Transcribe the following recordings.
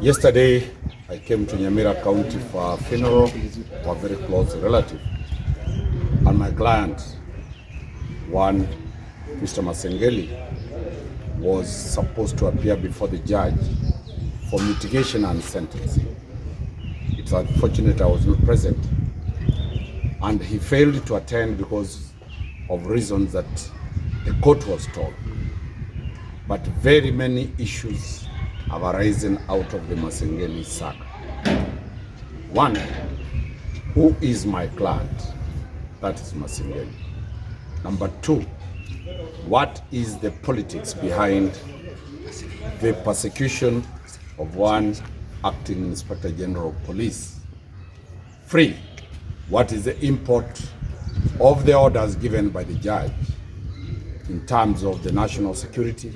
Yesterday, I came to Nyamira County for a funeral for a very close relative. And my client, one, Mr. Masengeli, was supposed to appear before the judge for mitigation and sentencing. It's unfortunate I was not present. And he failed to attend because of reasons that the court was told. But very many issues have arisen out of the Masengeli saga. One, who is my client? That is Masengeli. Number two, what is the politics behind the persecution of one acting Inspector General of Police? Three, what is the import of the orders given by the judge in terms of the national security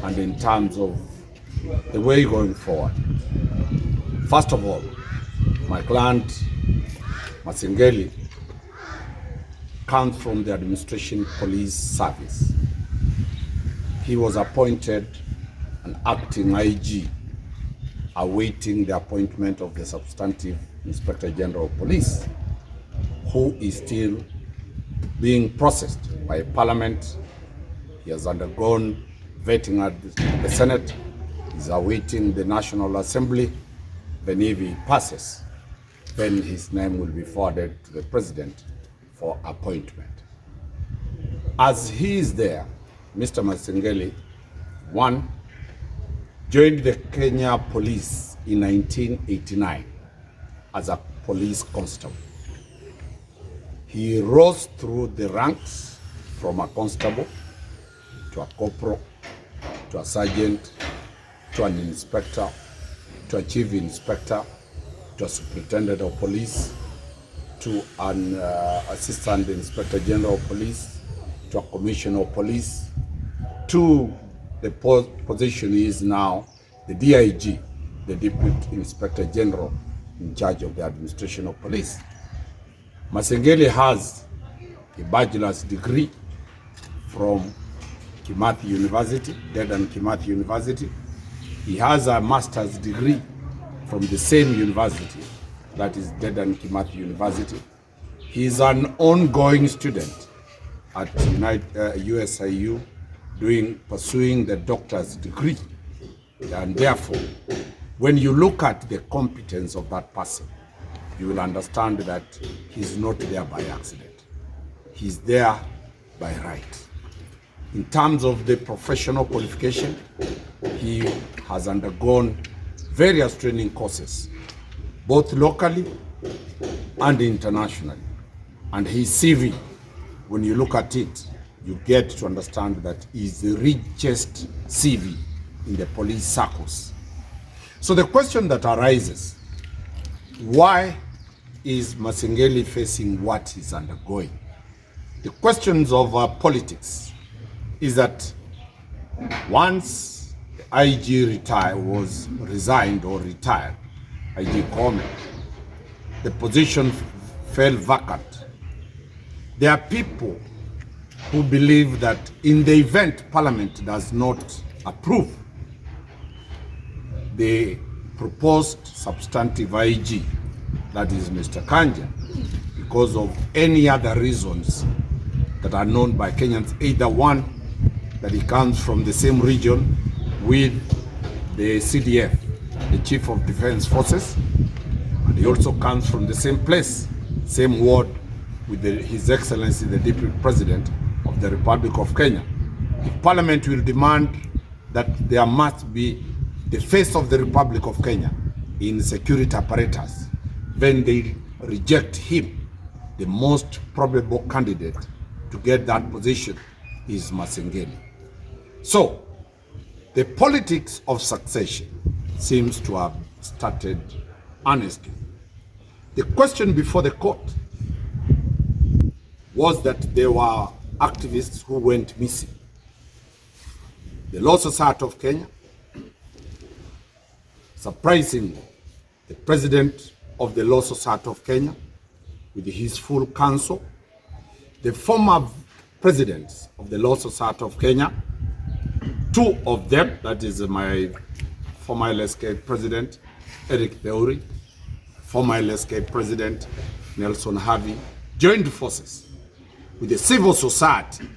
and in terms of the way going forward? First of all, my client Masengeli comes from the Administration Police Service. He was appointed an acting IG, awaiting the appointment of the substantive Inspector General of Police, who is still being processed by Parliament. He has undergone vetting at the Senate. He's awaiting the National Assembly. Then if he passes, then his name will be forwarded to the President for appointment. As he is there, Mr. Masengeli, one, joined the Kenya Police in 1989 as a police constable. He rose through the ranks from a constable to a corporal, to a sergeant, to an inspector, to a chief inspector, to a superintendent of police, to an assistant inspector general of police, to a commissioner of police, to the position he is now, the DIG, the Deputy Inspector General in charge of the administration of police. Masengeli has a bachelor's degree from Kimathi University, Dedan Kimathi University. He has a master's degree from the same university, that is Dedan Kimathi University. He is an ongoing student at USIU, pursuing the doctor's degree. And therefore, when you look at the competence of that person, you will understand that he's not there by accident. He's there by right. In terms of the professional qualification, he has undergone various training courses, both locally and internationally. And his CV, when you look at it, you get to understand that he's the richest CV in the police circles. So the question that arises, why is Masengeli facing what he's undergoing? The questions of politics is that once the IG resigned, IG Kome, the position fell vacant. There are people who believe that in the event Parliament does not approve the proposed substantive IG, that is Mr. Kanja, because of any other reasons that are known by Kenyans, either one, that he comes from the same region with the CDF, the Chief of Defense Forces, and he also comes from the same place, same ward with His Excellency, the Deputy President of the Republic of Kenya. If Parliament will demand that there must be the face of the Republic of Kenya in security apparatus, then they reject him. The most probable candidate to get that position is Masengeli. So, the politics of succession seems to have started honestly. The question before the court was that there were activists who went missing. The Law Society of Kenya, surprisingly, the president of the Law Society of Kenya, with his full council, the former presidents of the Law Society of Kenya, Two of them, that is my former LSK president, Eric Theory, former LSK president, Nelson Harvey, joined forces with the civil society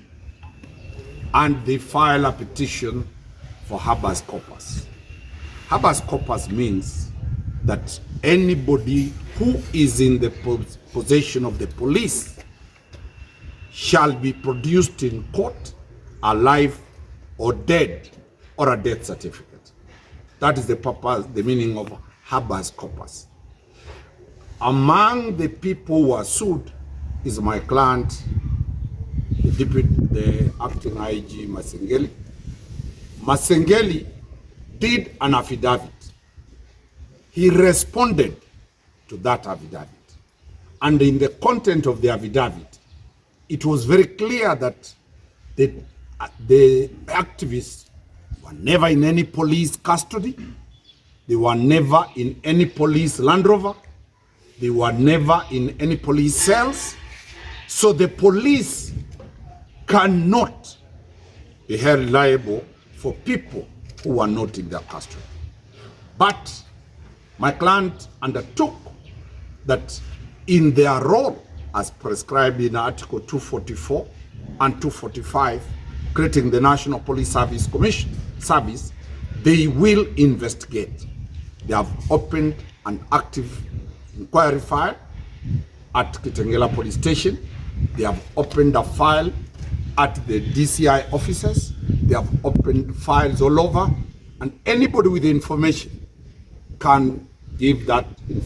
and they file a petition for habeas corpus. Habeas corpus means that anybody who is in the possession of the police shall be produced in court, alive or dead, or a death certificate. That is the purpose, the meaning of habeas corpus. Among the people who are sued is my client, the acting IG Masengeli. Masengeli did an affidavit. He responded to that affidavit. And in the content of the affidavit, it was very clear that the activists were never in any police custody. They were never in any police Land Rover. They were never in any police cells. So the police cannot be held liable for people who were not in their custody. But my client undertook that in their role as prescribed in Article 244 and 245, creating the National Police Service Commission service, they will investigate. They have opened an active inquiry file at Kitengela Police Station. They have opened a file at the DCI offices. They have opened files all over, and anybody with information can give that information.